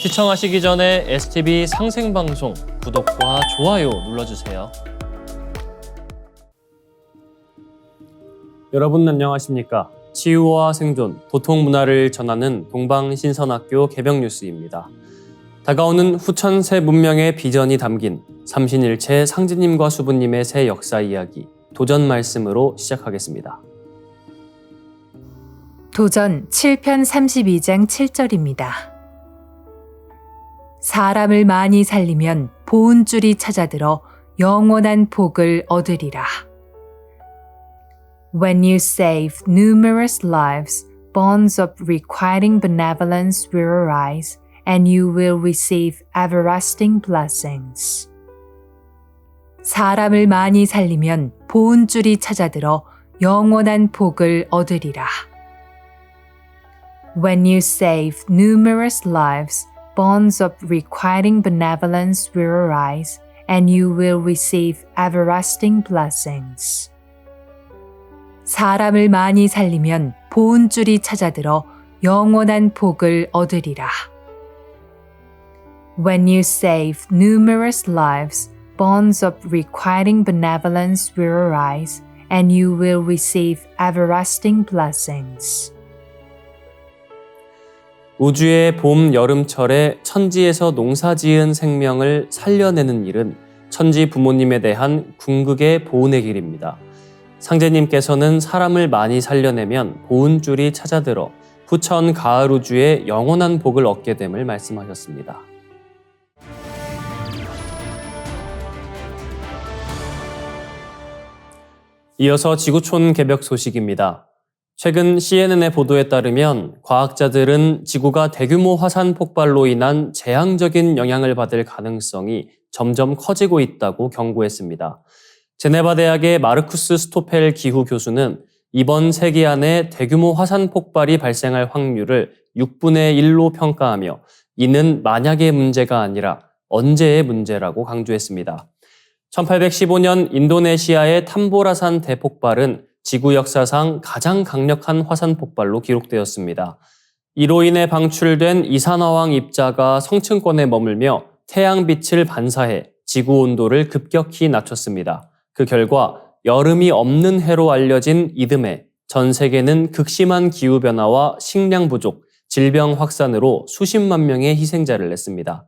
시청하시기 전에 STV 상생방송 구독과 좋아요 눌러주세요. 여러분 안녕하십니까? 치유와 생존, 도통문화를 전하는 동방신선학교 개병뉴스입니다. 다가오는 후천 새 문명의 비전이 담긴 삼신일체 상진님과 수부님의 새 역사 이야기 도전 말씀으로 시작하겠습니다. 도전 7편 32장 7절입니다. 사람을 많이 살리면 보은줄이 찾아들어 영원한 복을 얻으리라. When you save numerous lives, bonds of requiting benevolence will arise, and you will receive everlasting blessings. 사람을 많이 살리면 보은줄이 찾아들어 영원한 복을 얻으리라. When you save numerous lives, bonds of requiting benevolence will arise, and you will receive everlasting blessings. 사람을 많이 살리면 보은줄이 찾아들어 영원한 복을 얻으리라. When you save numerous lives, bonds of requiting benevolence will arise, and you will receive everlasting blessings. 우주의 봄, 여름철에 천지에서 농사지은 생명을 살려내는 일은 천지 부모님에 대한 궁극의 보은의 길입니다. 상제님께서는 사람을 많이 살려내면 보은줄이 찾아들어 후천 가을 우주의 영원한 복을 얻게 됨을 말씀하셨습니다. 이어서 지구촌 개벽 소식입니다. 최근 CNN의 보도에 따르면 과학자들은 지구가 대규모 화산 폭발로 인한 재앙적인 영향을 받을 가능성이 점점 커지고 있다고 경고했습니다. 제네바 대학의 마르쿠스 스토펠 기후 교수는 이번 세기 안에 대규모 화산 폭발이 발생할 확률을 6분의 1로 평가하며 이는 만약의 문제가 아니라 언제의 문제라고 강조했습니다. 1815년 인도네시아의 탐보라산 대폭발은 지구 역사상 가장 강력한 화산 폭발로 기록되었습니다. 이로 인해 방출된 이산화황 입자가 성층권에 머물며 태양빛을 반사해 지구 온도를 급격히 낮췄습니다. 그 결과 여름이 없는 해로 알려진 이듬해 전 세계는 극심한 기후변화와 식량 부족, 질병 확산으로 수십만 명의 희생자를 냈습니다.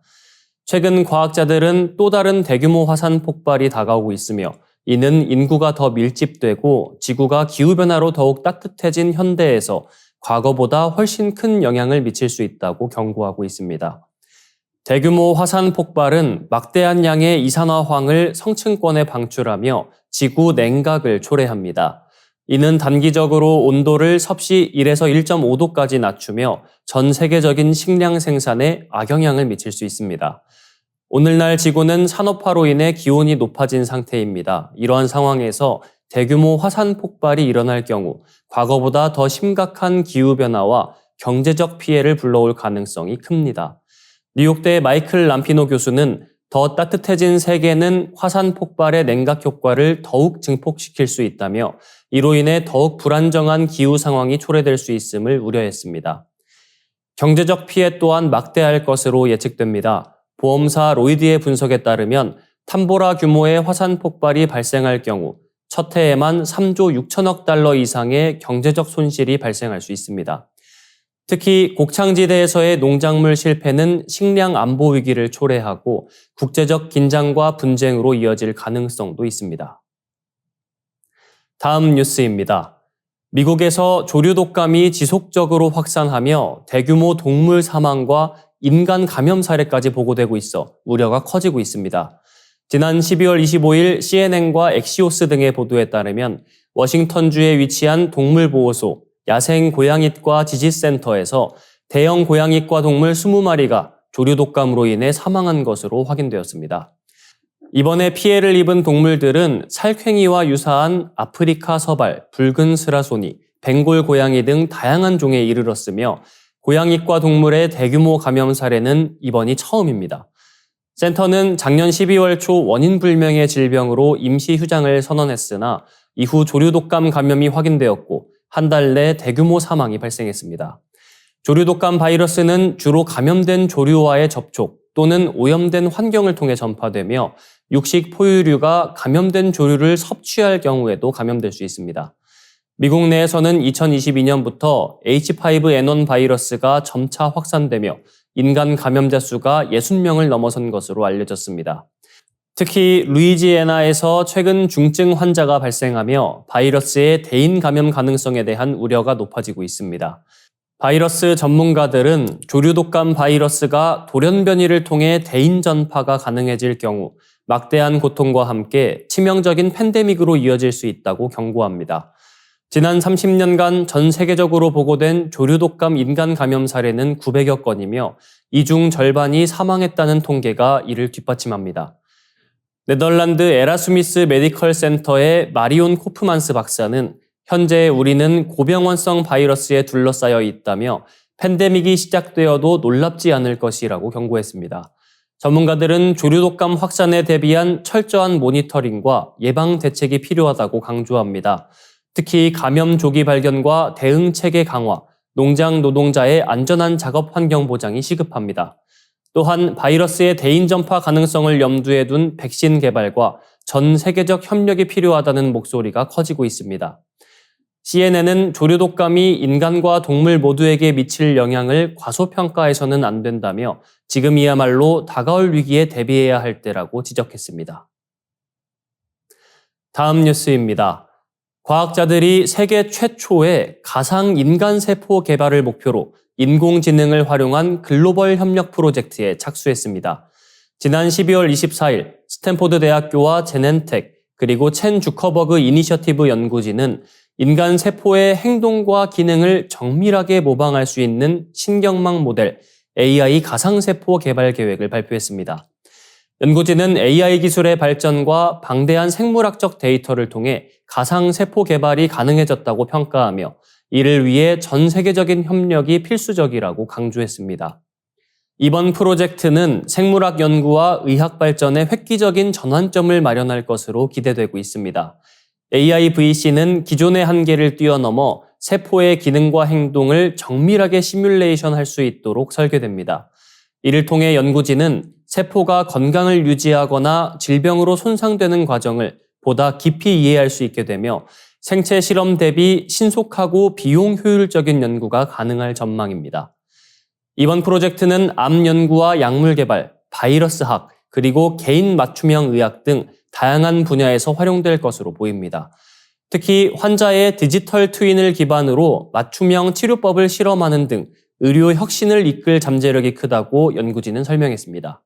최근 과학자들은 또 다른 대규모 화산 폭발이 다가오고 있으며 이는 인구가 더 밀집되고 지구가 기후변화로 더욱 따뜻해진 현대에서 과거보다 훨씬 큰 영향을 미칠 수 있다고 경고하고 있습니다. 대규모 화산 폭발은 막대한 양의 이산화황을 성층권에 방출하며 지구 냉각을 초래합니다. 이는 단기적으로 온도를 섭씨 1에서 1.5도까지 낮추며 전 세계적인 식량 생산에 악영향을 미칠 수 있습니다. 오늘날 지구는 산업화로 인해 기온이 높아진 상태입니다. 이러한 상황에서 대규모 화산 폭발이 일어날 경우 과거보다 더 심각한 기후변화와 경제적 피해를 불러올 가능성이 큽니다. 뉴욕대 마이클 람피노 교수는 더 따뜻해진 세계는 화산 폭발의 냉각 효과를 더욱 증폭시킬 수 있다며 이로 인해 더욱 불안정한 기후 상황이 초래될 수 있음을 우려했습니다. 경제적 피해 또한 막대할 것으로 예측됩니다. 보험사 로이드의 분석에 따르면 탐보라 규모의 화산 폭발이 발생할 경우 첫 해에만 3조 6천억 달러 이상의 경제적 손실이 발생할 수 있습니다. 특히 곡창지대에서의 농작물 실패는 식량 안보 위기를 초래하고 국제적 긴장과 분쟁으로 이어질 가능성도 있습니다. 다음 뉴스입니다. 미국에서 조류 독감이 지속적으로 확산하며 대규모 동물 사망과 인간 감염 사례까지 보고되고 있어 우려가 커지고 있습니다. 지난 12월 25일 CNN과 엑시오스 등의 보도에 따르면 워싱턴주에 위치한 동물보호소 야생 고양잇과 지지센터에서 대형 고양잇과 동물 20마리가 조류 독감으로 인해 사망한 것으로 확인되었습니다. 이번에 피해를 입은 동물들은 살쾡이와 유사한 아프리카 서발, 붉은 스라소니, 벵골 고양이 등 다양한 종에 이르렀으며 고양잇과 동물의 대규모 감염 사례는 이번이 처음입니다. 센터는 작년 12월 초 원인 불명의 질병으로 임시 휴장을 선언했으나 이후 조류 독감 감염이 확인되었고 한 달 내 대규모 사망이 발생했습니다. 조류독감 바이러스는 주로 감염된 조류와의 접촉 또는 오염된 환경을 통해 전파되며 육식 포유류가 감염된 조류를 섭취할 경우에도 감염될 수 있습니다. 미국 내에서는 2022년부터 H5N1 바이러스가 점차 확산되며 인간 감염자 수가 60명을 넘어선 것으로 알려졌습니다. 특히 루이지애나에서 최근 중증 환자가 발생하며 바이러스의 대인 감염 가능성에 대한 우려가 높아지고 있습니다. 바이러스 전문가들은 조류독감 바이러스가 돌연변이를 통해 대인 전파가 가능해질 경우 막대한 고통과 함께 치명적인 팬데믹으로 이어질 수 있다고 경고합니다. 지난 30년간 전 세계적으로 보고된 조류독감 인간 감염 사례는 900여 건이며 이 중 절반이 사망했다는 통계가 이를 뒷받침합니다. 네덜란드 에라스미스 메디컬 센터의 마리온 코프만스 박사는 현재 우리는 고병원성 바이러스에 둘러싸여 있다며 팬데믹이 시작되어도 놀랍지 않을 것이라고 경고했습니다. 전문가들은 조류독감 확산에 대비한 철저한 모니터링과 예방 대책이 필요하다고 강조합니다. 특히 감염 조기 발견과 대응 체계 강화, 농장 노동자의 안전한 작업 환경 보장이 시급합니다. 또한 바이러스의 대인 전파 가능성을 염두에 둔 백신 개발과 전 세계적 협력이 필요하다는 목소리가 커지고 있습니다. CNN은 조류독감이 인간과 동물 모두에게 미칠 영향을 과소평가해서는 안 된다며 지금이야말로 다가올 위기에 대비해야 할 때라고 지적했습니다. 다음 뉴스입니다. 과학자들이 세계 최초의 가상 인간세포 개발을 목표로 인공지능을 활용한 글로벌 협력 프로젝트에 착수했습니다. 지난 12월 24일 스탠포드 대학교와 제넨텍 그리고 첸 주커버그 이니셔티브 연구진은 인간 세포의 행동과 기능을 정밀하게 모방할 수 있는 신경망 모델 AI 가상세포 개발 계획을 발표했습니다. 연구진은 AI 기술의 발전과 방대한 생물학적 데이터를 통해 가상세포 개발이 가능해졌다고 평가하며 이를 위해 전 세계적인 협력이 필수적이라고 강조했습니다. 이번 프로젝트는 생물학 연구와 의학 발전에 획기적인 전환점을 마련할 것으로 기대되고 있습니다. AIVC는 기존의 한계를 뛰어넘어 세포의 기능과 행동을 정밀하게 시뮬레이션할 수 있도록 설계됩니다. 이를 통해 연구진은 세포가 건강을 유지하거나 질병으로 손상되는 과정을 보다 깊이 이해할 수 있게 되며 생체 실험 대비 신속하고 비용 효율적인 연구가 가능할 전망입니다. 이번 프로젝트는 암 연구와 약물 개발, 바이러스학, 그리고 개인 맞춤형 의학 등 다양한 분야에서 활용될 것으로 보입니다. 특히 환자의 디지털 트윈을 기반으로 맞춤형 치료법을 실험하는 등 의료 혁신을 이끌 잠재력이 크다고 연구진은 설명했습니다.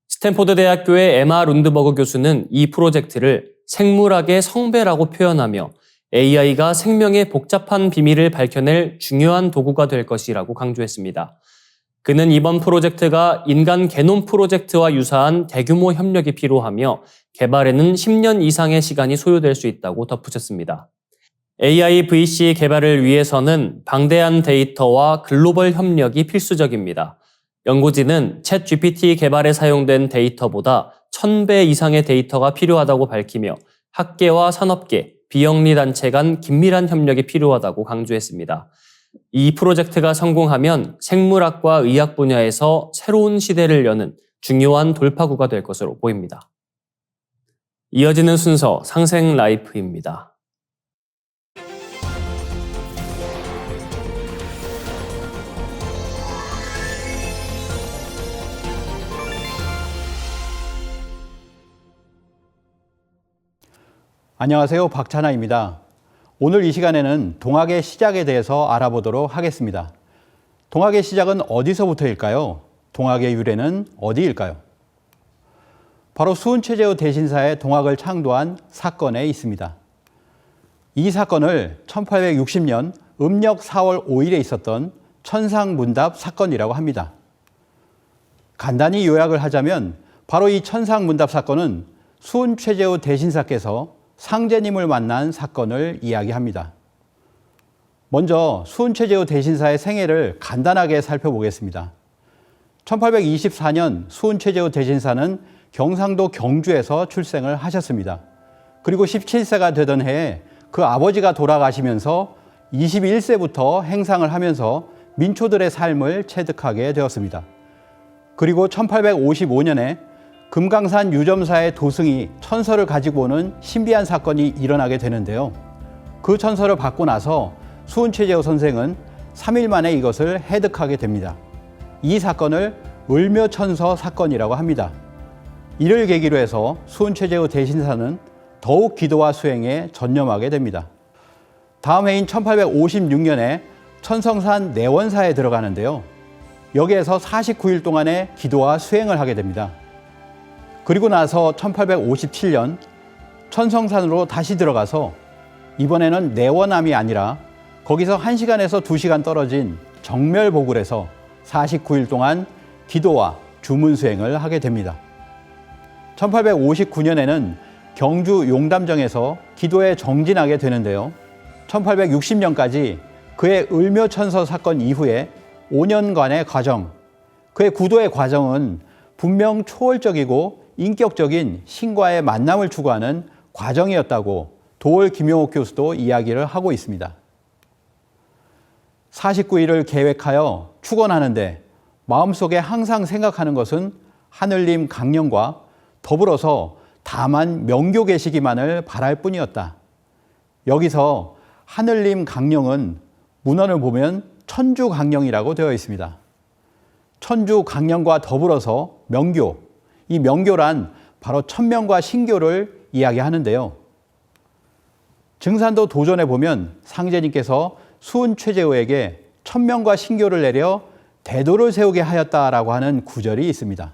스탠포드 대학교의 에마 룬드버그 교수는 이 프로젝트를 생물학의 성배라고 표현하며 AI가 생명의 복잡한 비밀을 밝혀낼 중요한 도구가 될 것이라고 강조했습니다. 그는 이번 프로젝트가 인간 게놈 프로젝트와 유사한 대규모 협력이 필요하며 개발에는 10년 이상의 시간이 소요될 수 있다고 덧붙였습니다. AIVC 개발을 위해서는 방대한 데이터와 글로벌 협력이 필수적입니다. 연구진은 챗GPT 개발에 사용된 데이터보다 1000배 이상의 데이터가 필요하다고 밝히며 학계와 산업계, 비영리 단체 간 긴밀한 협력이 필요하다고 강조했습니다. 이 프로젝트가 성공하면 생물학과 의학 분야에서 새로운 시대를 여는 중요한 돌파구가 될 것으로 보입니다. 이어지는 순서 상생 라이프입니다. 안녕하세요. 박찬하입니다. 오늘 이 시간에는 동학의 시작에 대해서 알아보도록 하겠습니다. 동학의 시작은 어디서부터일까요? 동학의 유래는 어디일까요? 바로 수은최재우 대신사의 동학을 창도한 사건에 있습니다. 이 사건을 1860년 음력 4월 5일에 있었던 천상문답 사건이라고 합니다. 간단히 요약을 하자면 바로 이 천상문답 사건은 수은최재우 대신사께서 상제님을 만난 사건을 이야기합니다. 먼저 수은최재우 대신사의 생애를 간단하게 살펴보겠습니다. 1824년 수은최재우 대신사는 경상도 경주에서 출생을 하셨습니다. 그리고 17세가 되던 해에 그 아버지가 돌아가시면서 21세부터 행상을 하면서 민초들의 삶을 체득하게 되었습니다. 그리고 1855년에 금강산 유점사의 도승이 천서를 가지고 오는 신비한 사건이 일어나게 되는데요. 그 천서를 받고 나서 수은최재우 선생은 3일 만에 이것을 해득하게 됩니다. 이 사건을 을묘천서 사건이라고 합니다. 이를 계기로 해서 수은최재우 대신사는 더욱 기도와 수행에 전념하게 됩니다. 다음 해인 1856년에 천성산 내원사에 들어가는데요. 여기에서 49일 동안의 기도와 수행을 하게 됩니다. 그리고 나서 1857년 천성산으로 다시 들어가서 이번에는 내원암이 아니라 거기서 1시간에서 2시간 떨어진 정멸보굴에서 49일 동안 기도와 주문 수행을 하게 됩니다. 1859년에는 경주 용담정에서 기도에 정진하게 되는데요. 1860년까지 그의 을묘천서 사건 이후에 5년간의 과정, 그의 구도의 과정은 분명 초월적이고 인격적인 신과의 만남을 추구하는 과정이었다고 도올 김용옥 교수도 이야기를 하고 있습니다. 49일을 계획하여 축원하는데 마음속에 항상 생각하는 것은 하늘님 강령과 더불어서 다만 명교 계시기만을 바랄 뿐이었다. 여기서 하늘님 강령은 문헌을 보면 천주 강령이라고 되어 있습니다. 천주 강령과 더불어서 명교, 이 명교란 바로 천명과 신교를 이야기하는데요. 증산도 도전에 보면 상제님께서 수은최재우에게 천명과 신교를 내려 대도를 세우게 하였다라고 하는 구절이 있습니다.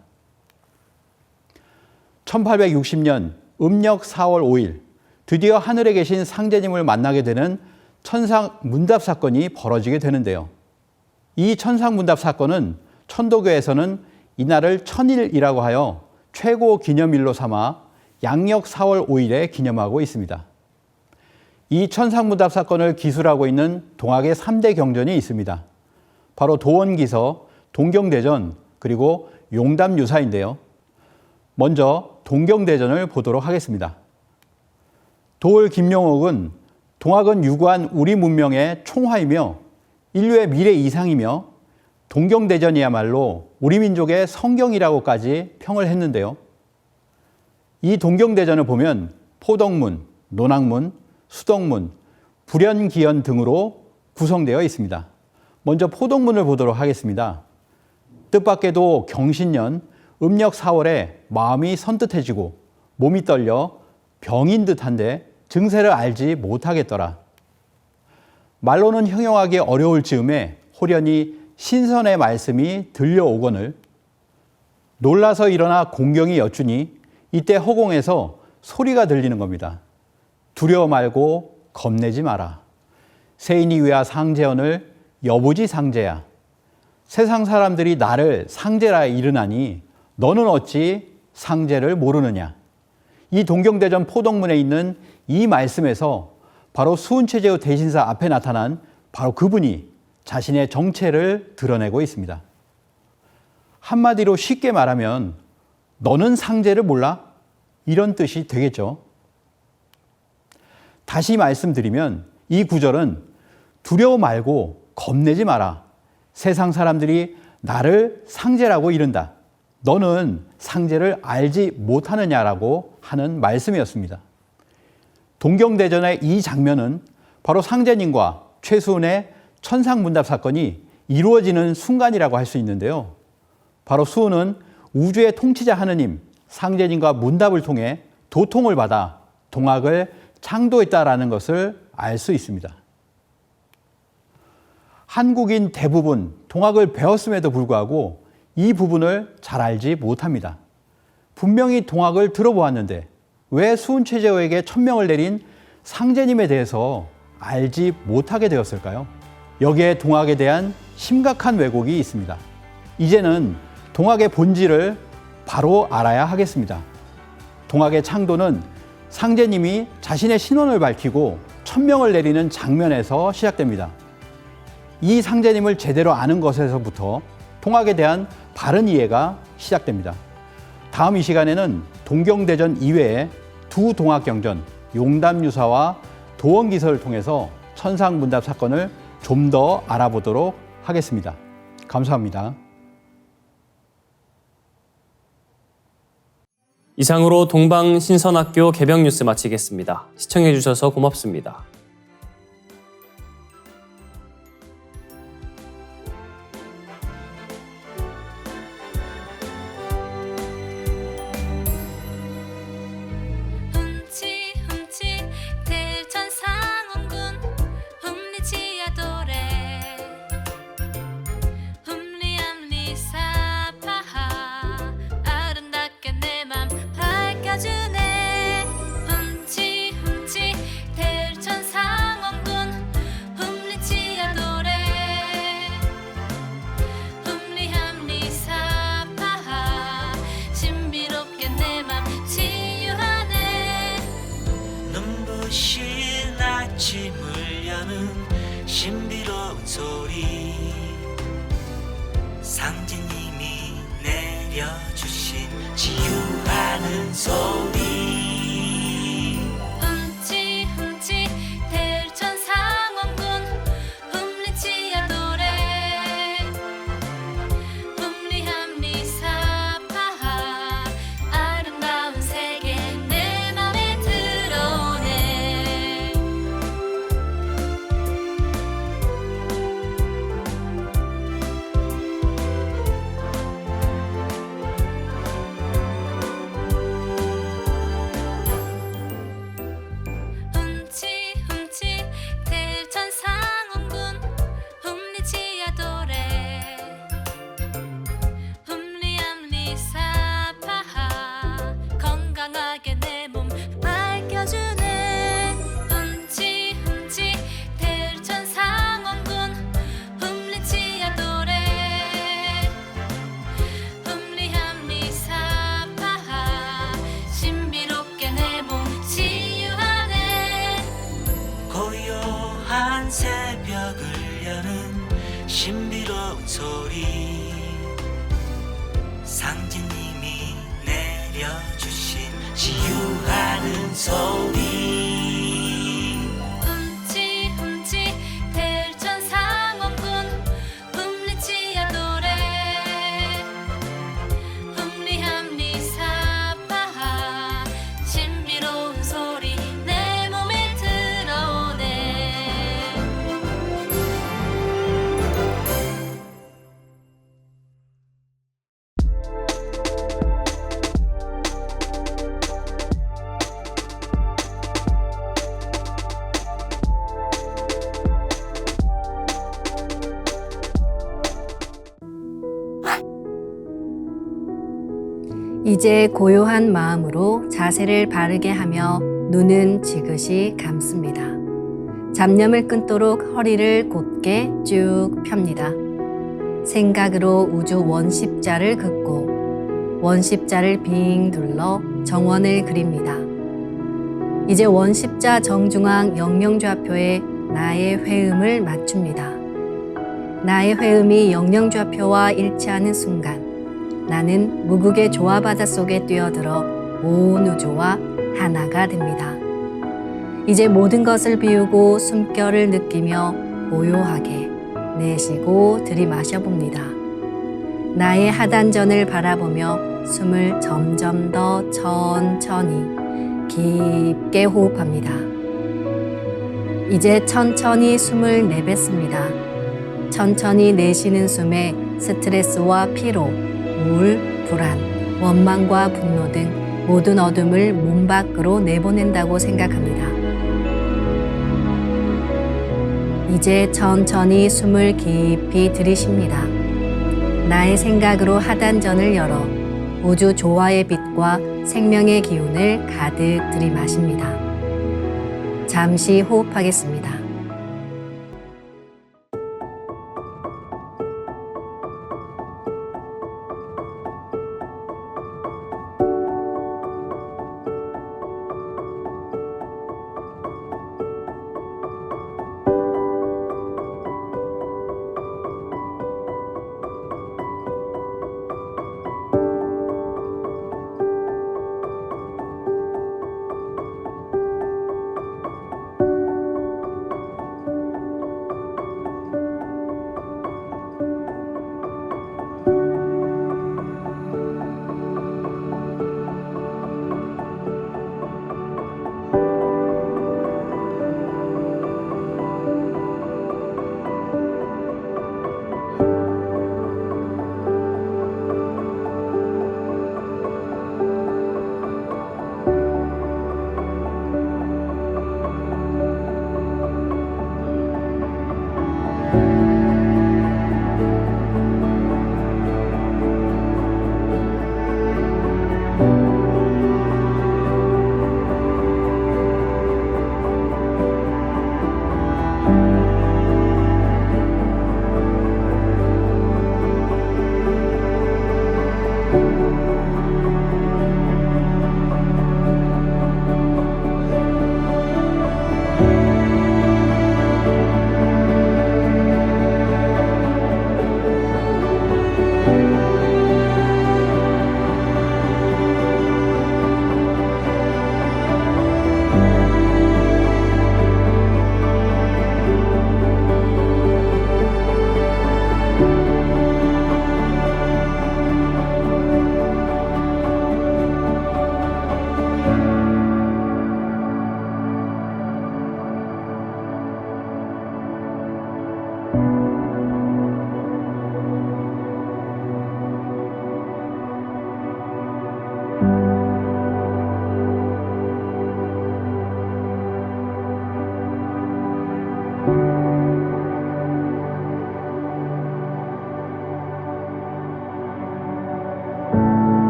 1860년 음력 4월 5일 드디어 하늘에 계신 상제님을 만나게 되는 천상문답 사건이 벌어지게 되는데요. 이 천상문답 사건은 천도교에서는 이날을 천일이라고 하여 최고 기념일로 삼아 양력 4월 5일에 기념하고 있습니다. 이 천상문답 사건을 기술하고 있는 동학의 3대 경전이 있습니다. 바로 도원기서, 동경대전, 그리고 용담유사인데요. 먼저 동경대전을 보도록 하겠습니다. 도올 김용옥은 동학은 유구한 우리 문명의 총화이며 인류의 미래 이상이며 동경대전이야말로 우리 민족의 성경이라고까지 평을 했는데요. 이 동경대전을 보면 포덕문, 논학문, 수덕문, 불연기연 등으로 구성되어 있습니다. 먼저 포덕문을 보도록 하겠습니다. 뜻밖에도 경신년 음력 4월에 마음이 선뜻해지고 몸이 떨려 병인 듯한데 증세를 알지 못하겠더라. 말로는 형용하기 어려울 즈음에 호련히 신선의 말씀이 들려오거늘 놀라서 일어나 공경이 여쭈니 이때 허공에서 소리가 들리는 겁니다. 두려워 말고 겁내지 마라. 세인이 위하 상제언을 여보지 상제야. 세상 사람들이 나를 상제라 이르나니 너는 어찌 상제를 모르느냐. 이 동경대전 포덕문에 있는 이 말씀에서 바로 수은최재우 대신사 앞에 나타난 바로 그분이 자신의 정체를 드러내고 있습니다. 한마디로 쉽게 말하면 너는 상제를 몰라? 이런 뜻이 되겠죠. 다시 말씀드리면 이 구절은 두려워 말고 겁내지 마라. 세상 사람들이 나를 상제라고 이른다. 너는 상제를 알지 못하느냐라고 하는 말씀이었습니다. 동경대전의 이 장면은 바로 상제님과 최수은의 천상문답 사건이 이루어지는 순간이라고 할 수 있는데요. 바로 수은은 우주의 통치자 하느님 상제님과 문답을 통해 도통을 받아 동학을 창도했다라는 것을 알 수 있습니다. 한국인 대부분 동학을 배웠음에도 불구하고 이 부분을 잘 알지 못합니다. 분명히 동학을 들어보았는데 왜 수은최재우에게 천명을 내린 상제님에 대해서 알지 못하게 되었을까요? 여기에 동학에 대한 심각한 왜곡이 있습니다. 이제는 동학의 본질을 바로 알아야 하겠습니다. 동학의 창도는 상제님이 자신의 신원을 밝히고 천명을 내리는 장면에서 시작됩니다. 이 상제님을 제대로 아는 것에서부터 동학에 대한 바른 이해가 시작됩니다. 다음 이 시간에는 동경대전 이외에 두 동학경전, 용담유사와 도원기서를 통해서 천상문답 사건을 좀 더 알아보도록 하겠습니다. 감사합니다. 이상으로 동방신선학교 개병 뉴스 마치겠습니다. 시청해 주셔서 고맙습니다. 아침을 여는 신비로운 소리 상제님이 내려주신 치유하는 소리 흠치 대천상원군 흠리치야 노래 흠리함리사파하 아름다운 세계 내 맘에 들어오네 흠치 대천상원군 흠리치야 노래 흠리함리사파하 건강하게 내 몸 밝혀주네 흠치 대천상원군 흠리치야 노래 흠리함리사파하 신비롭게 내 몸 치유하네 고요한 새벽을 여는 신비로운 소리 상제님이 내려주신 치유하는 소리 흠치 대천상원군 흠리치야 노래 흠리함리사파하 신비로운 소리 내 몸에 들어오네 이제 고요한 마음으로 자세를 바르게 하며 눈은 지그시 감습니다. 잡념을 끊도록 허리를 곧게 쭉 펴니다. 생각으로 우주 원십자를 긋고 원십자를 빙 둘러 정원을 그립니다. 이제 원십자 정중앙 영영좌표에 나의 회음을 맞춥니다. 나의 회음이 영영좌표와 일치하는 순간 나는 무국의 조화바다 속에 뛰어들어 온 우주와 하나가 됩니다. 이제 모든 것을 비우고 숨결을 느끼며 고요하게 내쉬고 들이마셔 봅니다. 나의 하단전을 바라보며 숨을 점점 더 천천히 깊게 호흡합니다. 이제 천천히 숨을 내뱉습니다. 천천히 내쉬는 숨에 스트레스와 피로, 우울, 불안, 원망과 분노 등 모든 어둠을 몸 밖으로 내보낸다고 생각합니다. 이제 천천히 숨을 깊이 들이쉽니다. 나의 생각으로 하단전을 열어 우주 조화의 빛과 생명의 기운을 가득 들이마십니다. 잠시 호흡하겠습니다.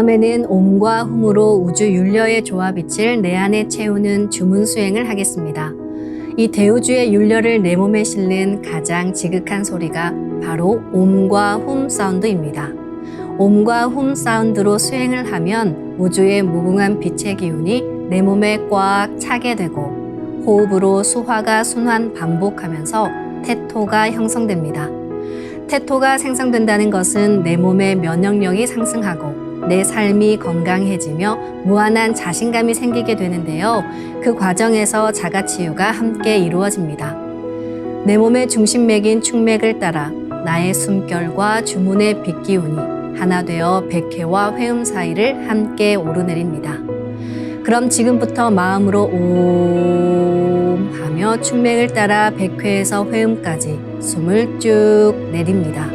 다음에는 옴과 훔으로 우주 윤려의 조화빛을 내 안에 채우는 주문 수행을 하겠습니다. 이 대우주의 윤려를 내 몸에 실는 가장 지극한 소리가 바로 옴과 훔 사운드입니다. 옴과 훔 사운드로 수행을 하면 우주의 무궁한 빛의 기운이 내 몸에 꽉 차게 되고 호흡으로 수화가 순환 반복하면서 태토가 형성됩니다. 태토가 생성된다는 것은 내 몸의 면역력이 상승하고 내 삶이 건강해지며 무한한 자신감이 생기게 되는데요. 그 과정에서 자가치유가 함께 이루어집니다. 내 몸의 중심맥인 충맥을 따라 나의 숨결과 주문의 빛기운이 하나 되어 백회와 회음 사이를 함께 오르내립니다. 그럼 지금부터 마음으로 옴 하며 충맥을 따라 백회에서 회음까지 숨을 쭉 내립니다.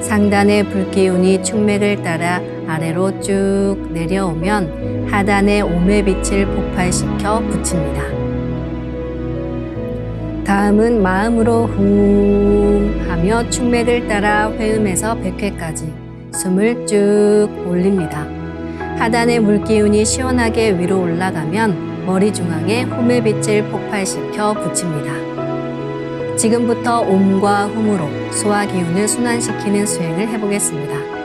상단의 불기운이 충맥을 따라 아래로 쭉 내려오면 하단의 옴의 빛을 폭발시켜 붙입니다. 다음은 마음으로 훔 하며 충맥을 따라 회음에서 백회까지 숨을 쭉 올립니다. 하단의 물기운이 시원하게 위로 올라가면 머리 중앙에 홈의 빛을 폭발시켜 붙입니다. 지금부터 옴과 훔으로 소화 기운을 순환시키는 수행을 해보겠습니다.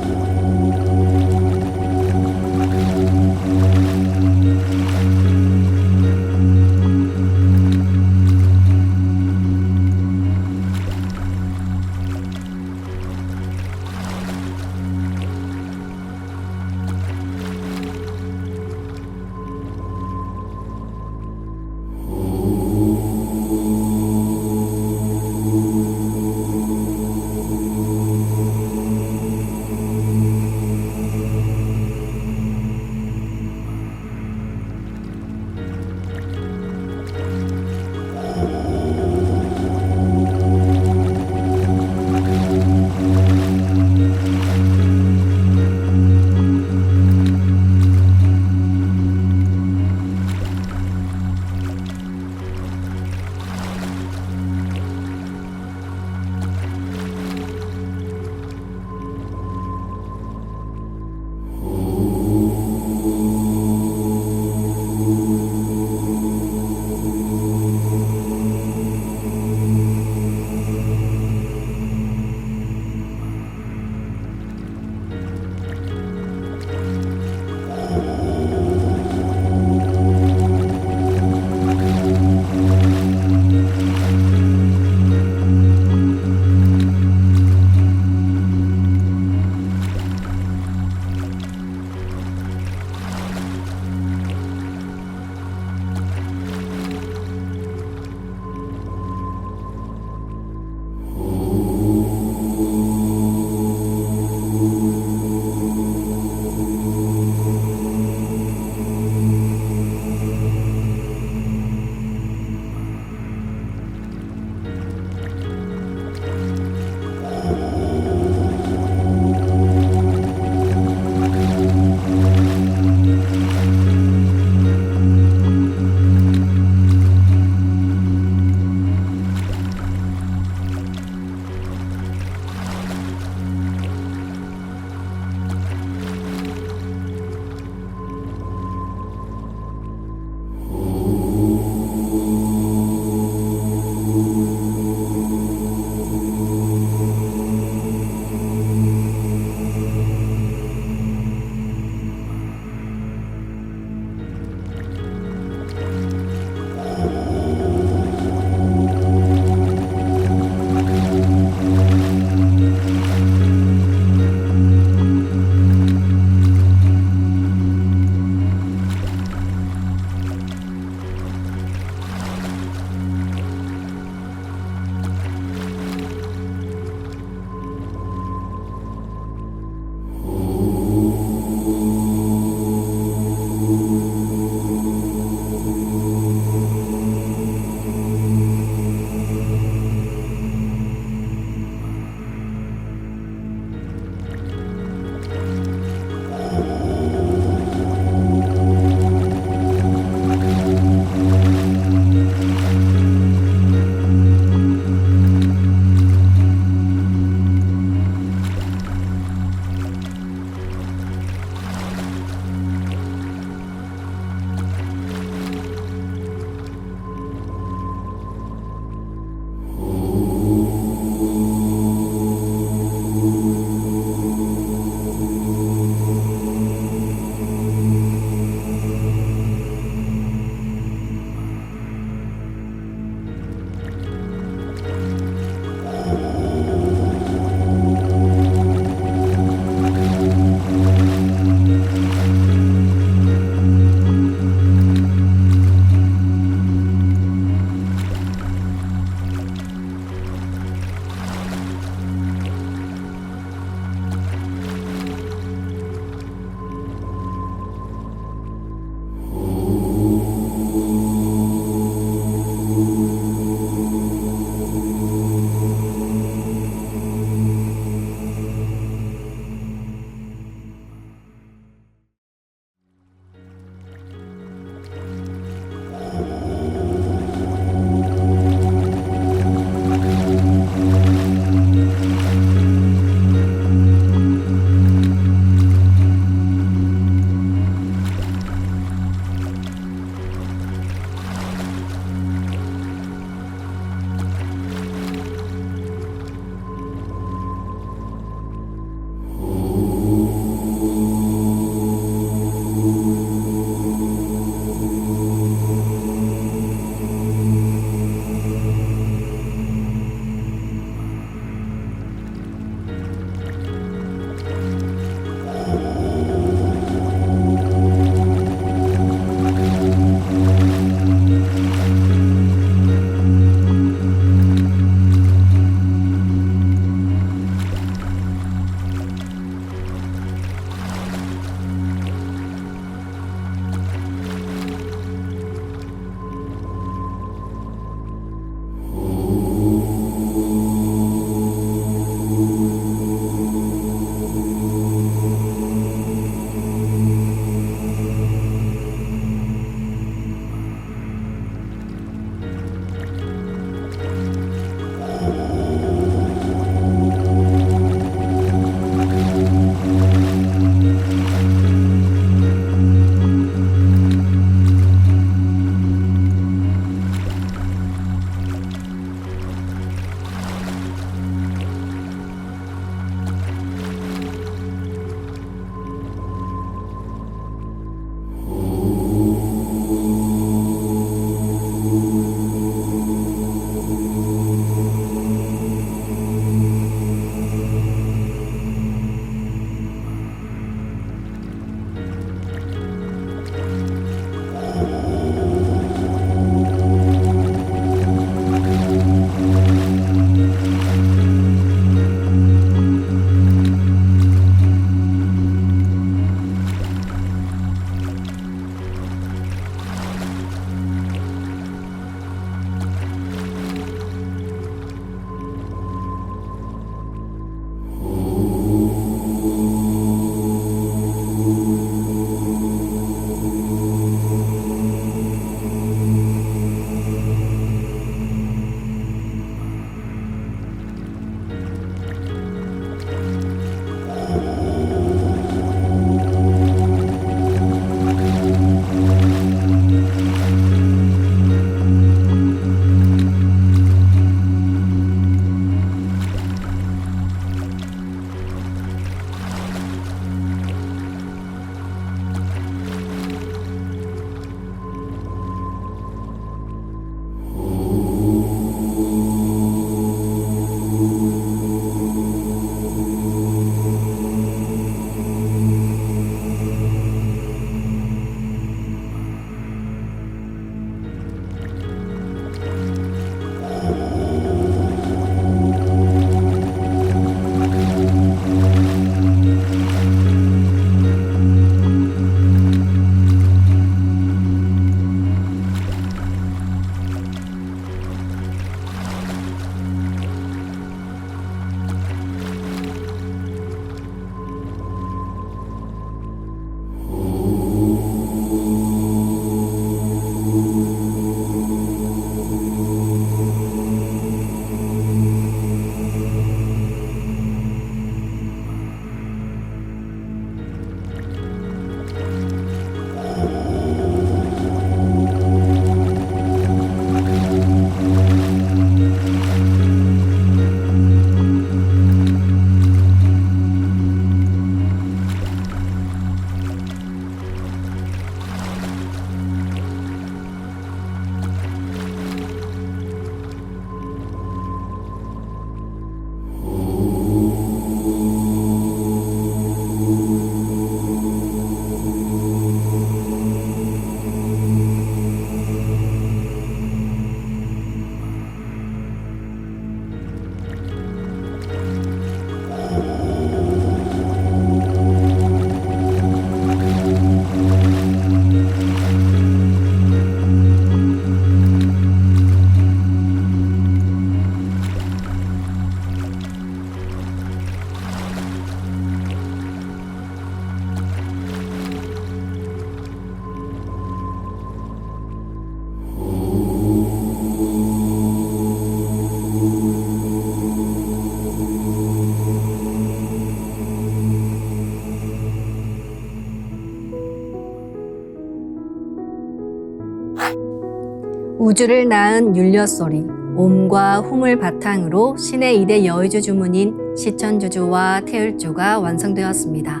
우주를 낳은 율려소리, 옴과 hum을 바탕으로 신의 2대 여의주 주문인 시천주주와 태율주가 완성되었습니다.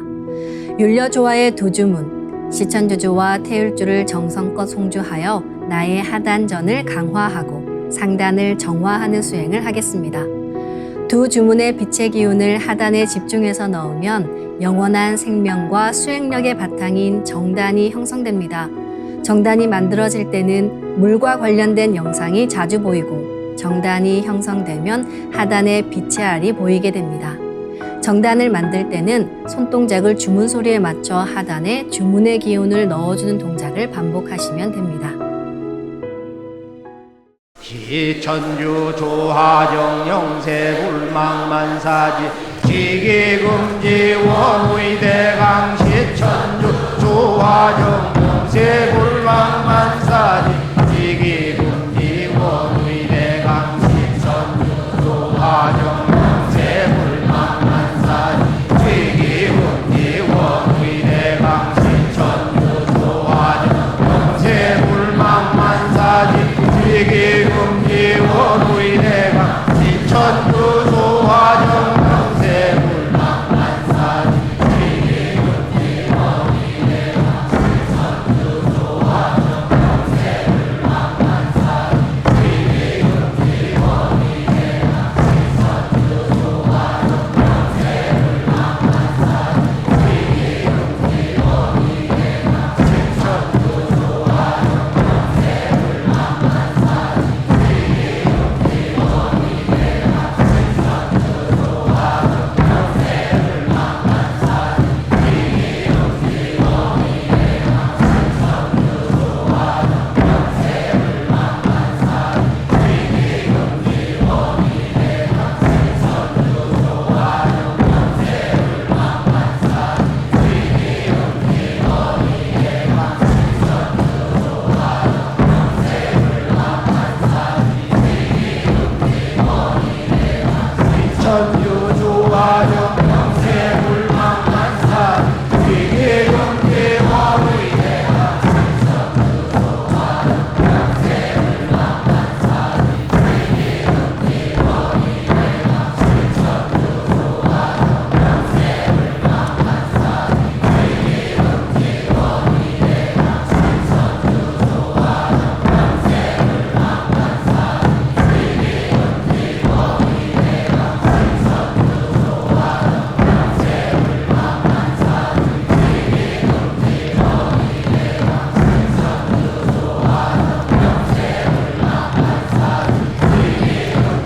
율려조화의 두 주문, 시천주주와 태율주를 정성껏 송주하여 나의 하단전을 강화하고 상단을 정화하는 수행을 하겠습니다. 두 주문의 빛의 기운을 하단에 집중해서 넣으면 영원한 생명과 수행력의 바탕인 정단이 형성됩니다. 정단이 만들어질 때는 물과 관련된 영상이 자주 보이고 정단이 형성되면 하단에 빛의 알이 보이게 됩니다. 정단을 만들 때는 손동작을 주문 소리에 맞춰 하단에 주문의 기운을 넣어주는 동작을 반복하시면 됩니다. 시천주 조하정 영세불망만사지 지기금지 원의대강 시천주 조하정 영세불망만사지 지기금지 원의대강 시천주 조하정 영세불망만사지 지기금지 원의대강 시천주 조하정 영세불망만사지 지기금지 원의대강 시천주 조하정 영세불망만사지 지기금지 원의대강 시천주 조하정 영세불망만사지 지기금지 원의대강 시천주 조하정 영세불망만사지 지기금지 원의대강 시천주 조하정 천주 조하정 영세불망만사지 지기금지 원의대강 시천주 조하정 영세불망만사지 지기금지 원의대강 시천주 조하정 영세불망만사지 지기금지 원의대강 시천주 조하정 영세불망만사지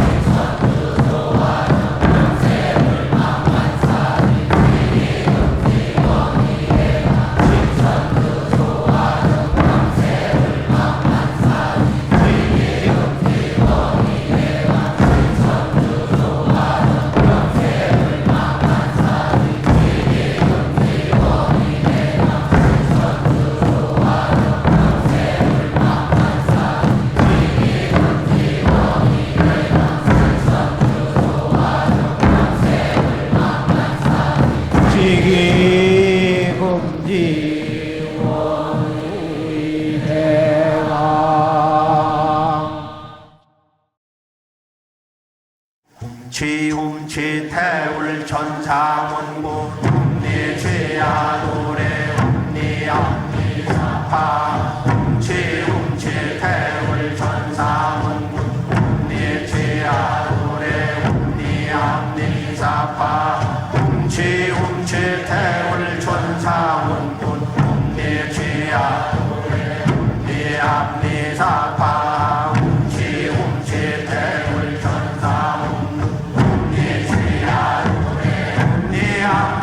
지기금지 원의대강 지기금지 원의대강 훔치 태울 천상원고 훔니 죄야 노래 훔니 앞니 사파 훔치 태울 천상원고 훔니 죄야 노래 훔니 앞니 사파 훔치 태울 천상원고 훔니 죄야 노래 훔니 앞니 사파 훔치 태울 천상원고 훔니 죄야 노래 훔니 앞니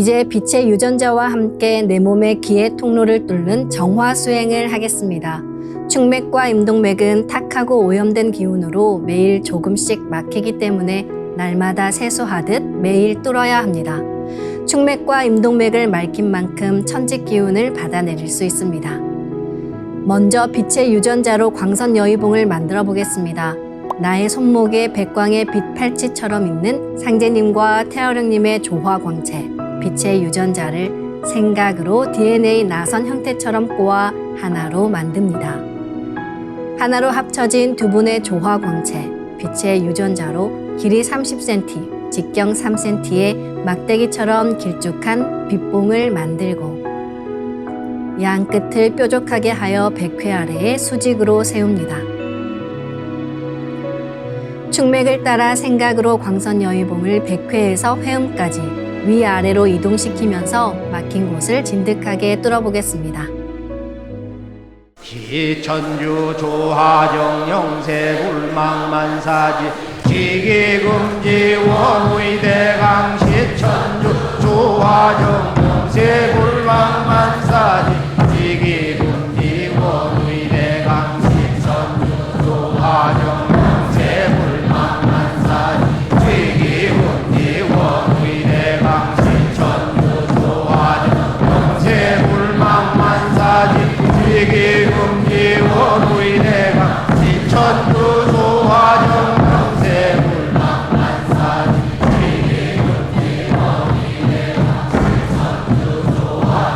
이제 빛의 유전자와 함께 내 몸의 기의 통로를 뚫는 정화 수행을 하겠습니다. 축맥과 임동맥은 탁하고 오염된 기운으로 매일 조금씩 막히기 때문에 날마다 세수하듯 매일 뚫어야 합니다. 축맥과 임동맥을 맑힌 만큼 천직 기운을 받아내릴 수 있습니다. 먼저 빛의 유전자로 광선 여의봉을 만들어 보겠습니다. 나의 손목에 백광의 빛 팔찌처럼 있는 상제님과 태어령님의 조화광채, 빛의 유전자를 생각으로 DNA 나선 형태처럼 꼬아 하나로 만듭니다. 하나로 합쳐진 두 분의 조화광채, 빛의 유전자로 길이 30cm, 직경 3cm의 막대기처럼 길쭉한 빛봉을 만들고 양 끝을 뾰족하게 하여 백회 아래에 수직으로 세웁니다. 축맥을 따라 생각으로 광선 여의봉을 백회에서 회음까지 위아래로 이동시키면서 막힌 곳을 진득하게 뚫어보겠습니다. 기천주 조하정 영세 불망만사지 지기금지 원의대강 시천주 조하정 영세 불망만사지 지기금지 원의대강 시천주 조하정 영세 불망만사지 지기금지 원의대강 시천주 조하정 영세 불망만사지 지기금지 원의대강 시천주 조하정 영세 불망만사지 지기금지 원의대강 시천주 조하정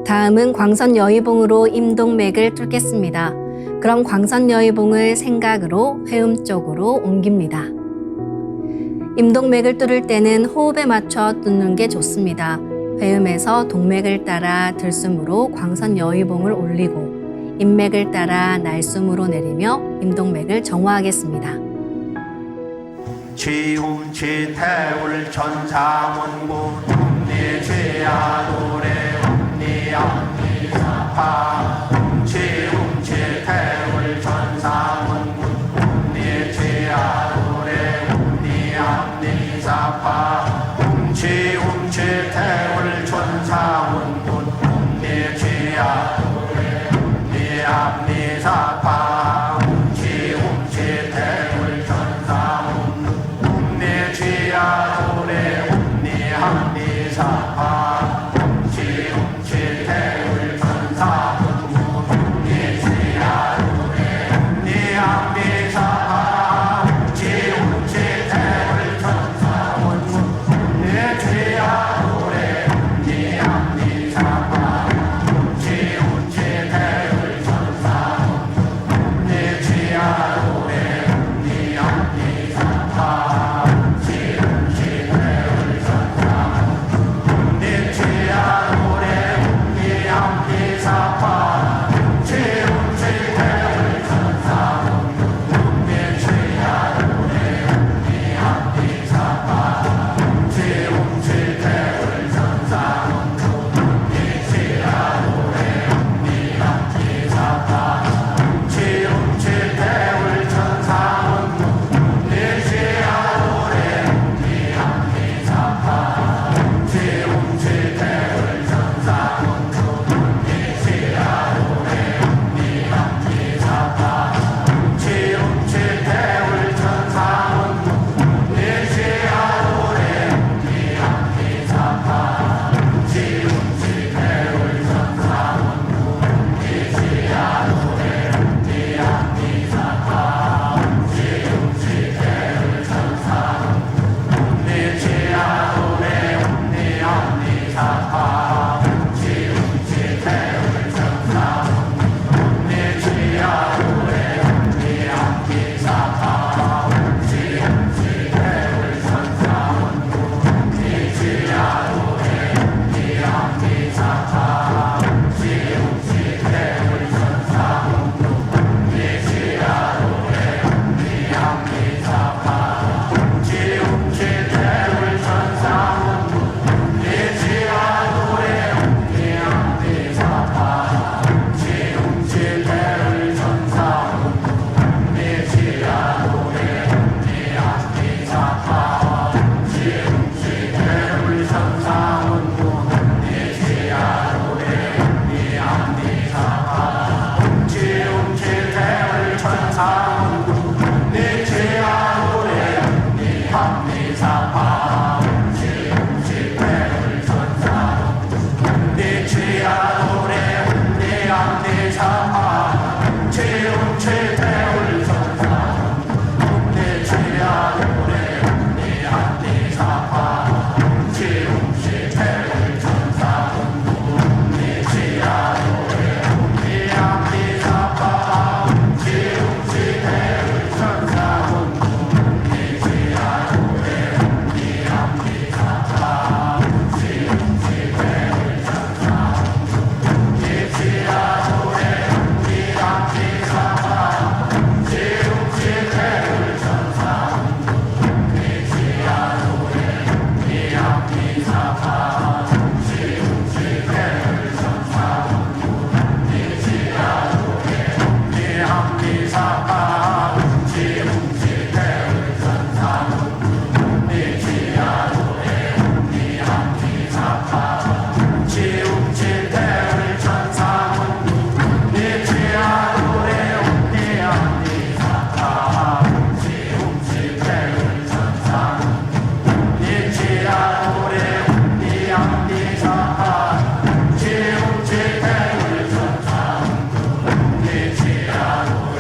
다음은 광선 여의봉으로 임동맥을 뚫겠습니다. 그럼 광선 여의봉을 생각으로 회음 쪽으로 옮깁니다. 임동맥을 뚫을 때는 호흡에 맞춰 뚫는 게 좋습니다. 회음에서 동맥을 따라 들숨으로 광선 여의봉을 올리고 인맥을 따라 날숨으로 내리며 임동맥을 정화하겠습니다. 지움치태울 천사문구 ум니죄야 노래 ум니암니사파 지움치태울 천사문구 ум니죄야 노래 ум니암니사파 지움치태울 천사문구 ум니죄야 노래 ум니암니사파 지움치태울 천사문구 ум니죄야 노래 ум니암니사파 지움치태울 천사문구 ум니죄야 노래 ум니암니사파 지움치태울 천사문구 ум니죄야 노래 ум니암니사파 지움치태울 천사문구 ум니죄야 노래 ум니암니사파 지움치태울 천사문구 ум니죄야 노래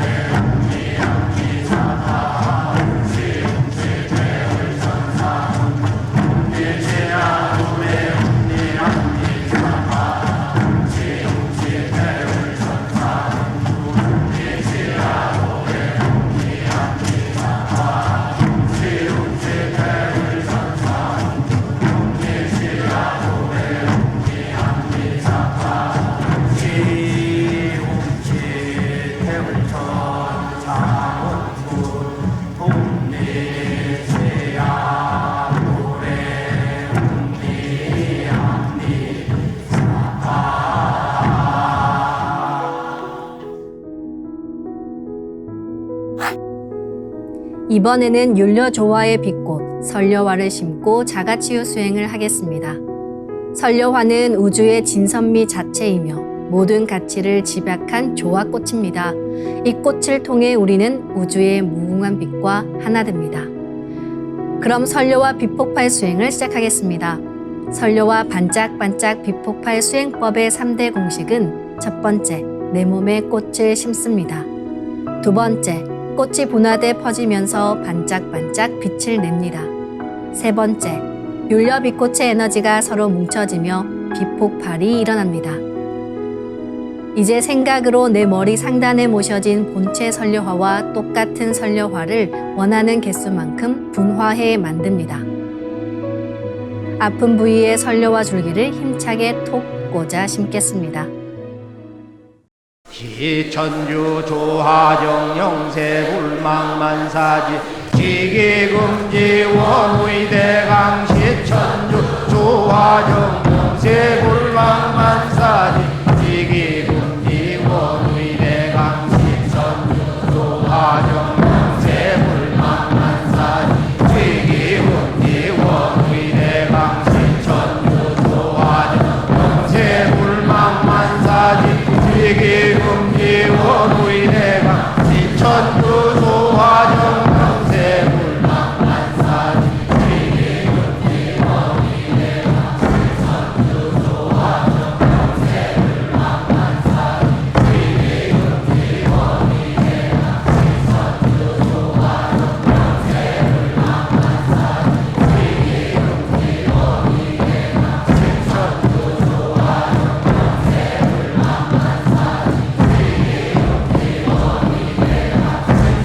이번에는 율려조화의 빛꽃 설려화를 심고 자가치유 수행을 하겠습니다. 설려화는 우주의 진선미 자체이며 모든 가치를 집약한 조화꽃입니다. 이 꽃을 통해 우리는 우주의 무궁한 빛과 하나 됩니다. 그럼 설려화 빛폭발 수행을 시작하겠습니다. 설려화 반짝반짝 빛폭발 수행법의 3대 공식은 첫 번째, 내 몸에 꽃을 심습니다. 두 번째, 꽃이 분화돼 퍼지면서 반짝반짝 빛을 냅니다. 세 번째, 율려 빛꽃의 에너지가 서로 뭉쳐지며 빛폭발이 일어납니다. 이제 생각으로 내 머리 상단에 모셔진 본체 설려화와 똑같은 설려화를 원하는 개수만큼 분화해 만듭니다. 아픈 부위에 설려화 줄기를 힘차게 톡 꽂아 심겠습니다. 기천주 조하정 영세불망만사지 지기금지 원의대강 시천주 조하정 영세불망만사지 지기금지 원의대강 시천주 조하정 영세불망만사지 지기금지 원의대강 시천주 조하정 영세불망만사지 지기금지 원의대강 시천주 조하정 영세불망만사지 지기금지 원의대강 시천주 조하정 영세불망만사지 지기금지 원의대강 시천주 조하정 영세불망만사지 지기금지 원의대강 시천주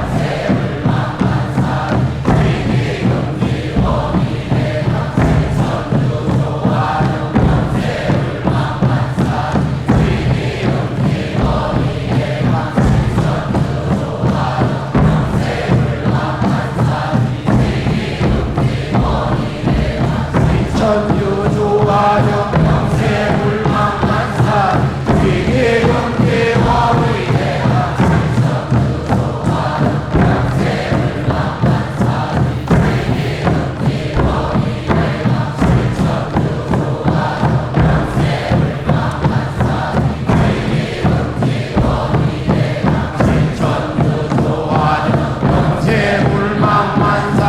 조하정 천주 조화정 영세불망만사지 지기금지 원의대강 시천주 조화정 영세불망만사지 지기금지 원의대강 시천주 조화정 영세불망만사지 지기금지 원의대강 시천주 조화정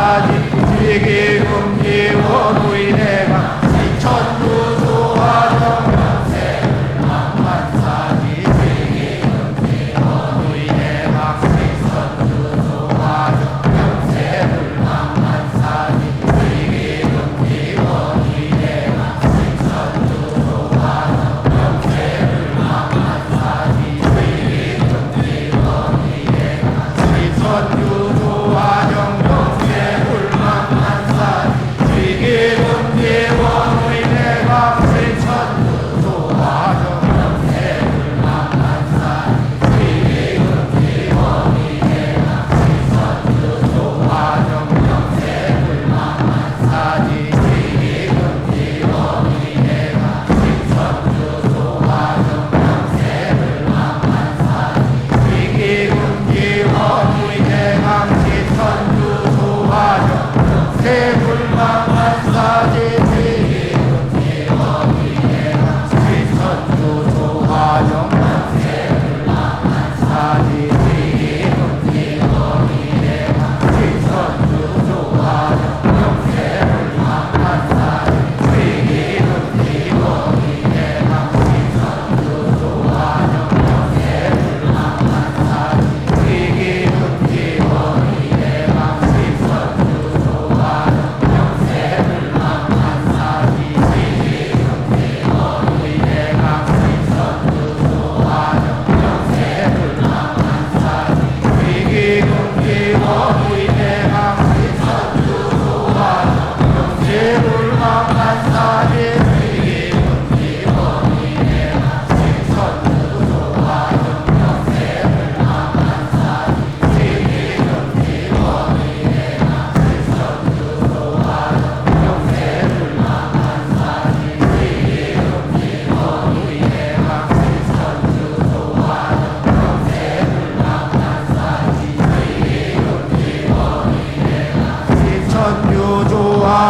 영세불망만사지 지기금지 원의대강 시천주 조화정 영세불망만사지 지기금지 원의대강 시천주 조화정 영세불망만사지 지기금지 원의대강 시천주 조화정 영세불망만사지 지기금지 원의대강 시천주 조화정 영세불망만사지 지기금지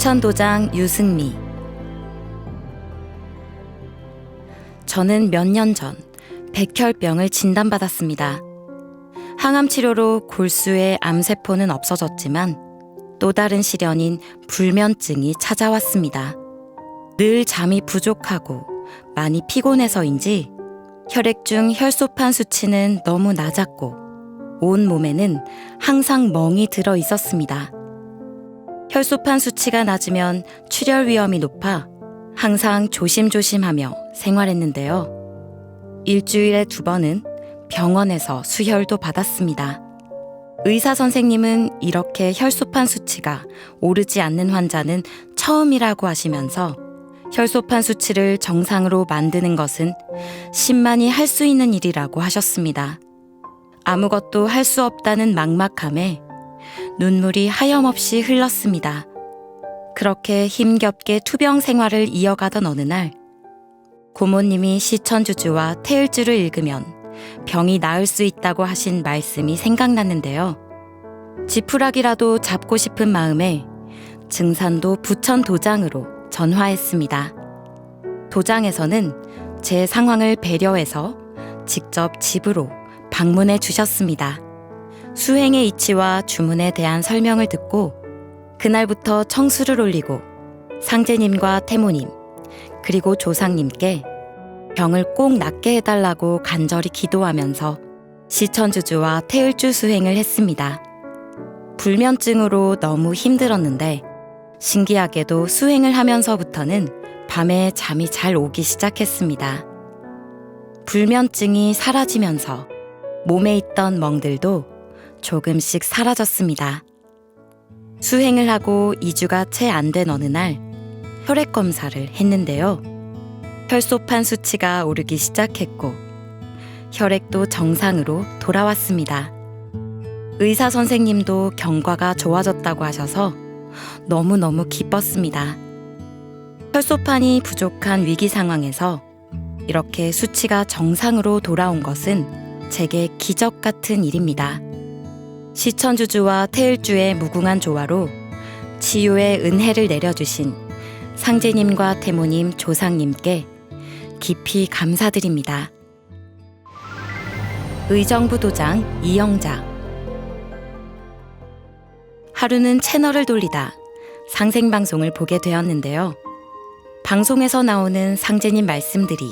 부천도장 유승미. 저는 몇 년 전 백혈병을 진단받았습니다. 항암 치료로 골수의 암세포는 없어졌지만 또 다른 시련인 불면증이 찾아왔습니다. 늘 잠이 부족하고 많이 피곤해서인지 혈액 중 혈소판 수치는 너무 낮았고 온 몸에는 항상 멍이 들어 있었습니다. 혈소판 수치가 낮으면 출혈 위험이 높아 항상 조심조심하며 생활했는데요. 일주일에 2번은 병원에서 수혈도 받았습니다. 의사 선생님은 이렇게 혈소판 수치가 오르지 않는 환자는 처음이라고 하시면서 혈소판 수치를 정상으로 만드는 것은 신만이 할 수 있는 일이라고 하셨습니다. 아무것도 할 수 없다는 막막함에 눈물이 하염없이 흘렀습니다. 그렇게 힘겹게 투병 생활을 이어가던 어느 날 고모님이 시천주주와 태을주를 읽으면 병이 나을 수 있다고 하신 말씀이 생각났는데요. 지푸라기라도 잡고 싶은 마음에 증산도 부천도장으로 전화했습니다. 도장에서는 제 상황을 배려해서 직접 집으로 방문해 주셨습니다. 수행의 이치와 주문에 대한 설명을 듣고 그날부터 청수를 올리고 상제님과 태모님 그리고 조상님께 병을 꼭 낫게 해달라고 간절히 기도하면서 시천주주와 태을주 수행을 했습니다. 불면증으로 너무 힘들었는데 신기하게도 수행을 하면서부터는 밤에 잠이 잘 오기 시작했습니다. 불면증이 사라지면서 몸에 있던 멍들도 조금씩 사라졌습니다. 수행을 하고 2주가 채 안 된 어느 날 혈액 검사를 했는데요. 혈소판 수치가 오르기 시작했고 혈액도 정상으로 돌아왔습니다. 의사 선생님도 경과가 좋아졌다고 하셔서 너무너무 기뻤습니다. 혈소판이 부족한 위기 상황에서 이렇게 수치가 정상으로 돌아온 것은 제게 기적 같은 일입니다. 시천주주와 태을주의 무궁한 조화로 치유의 은혜를 내려주신 상제님과 태모님, 조상님께 깊이 감사드립니다. 의정부 도장 이영자. 하루는 채널을 돌리다 상생방송을 보게 되었는데요. 방송에서 나오는 상제님 말씀들이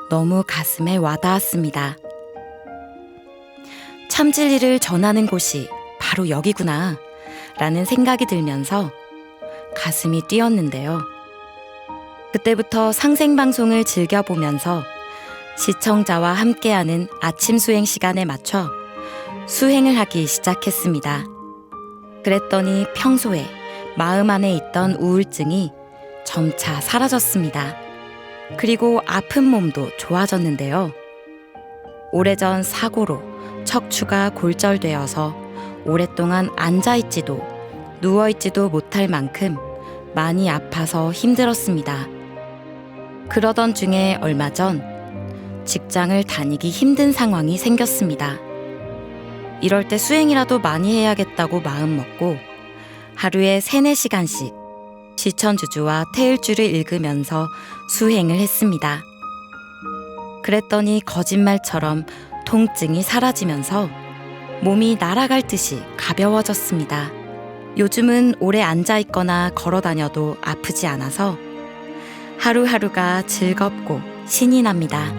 너무 가슴에 와닿았습니다. 참 진리를 전하는 곳이 바로 여기구나 라는 생각이 들면서 가슴이 뛰었는데요. 그때부터 상생방송을 즐겨보면서 시청자와 함께하는 아침 수행 시간에 맞춰 수행을 하기 시작했습니다. 그랬더니 평소에 마음 안에 있던 우울증이 점차 사라졌습니다. 그리고 아픈 몸도 좋아졌는데요. 오래전 사고로 척추가 골절되어서 오랫동안 앉아있지도 누워있지도 못할 만큼 많이 아파서 힘들었습니다. 그러던 중에 얼마 전 직장을 다니기 힘든 상황이 생겼습니다. 이럴 때 수행이라도 많이 해야겠다고 마음먹고 하루에 3-4시간씩 시천주주와 태을주를 읽으면서 수행을 했습니다. 그랬더니 거짓말처럼 통증이 사라지면서 몸이 날아갈 듯이 가벼워졌습니다. 요즘은 오래 앉아있거나 걸어다녀도 아프지 않아서 하루하루가 즐겁고 신이 납니다.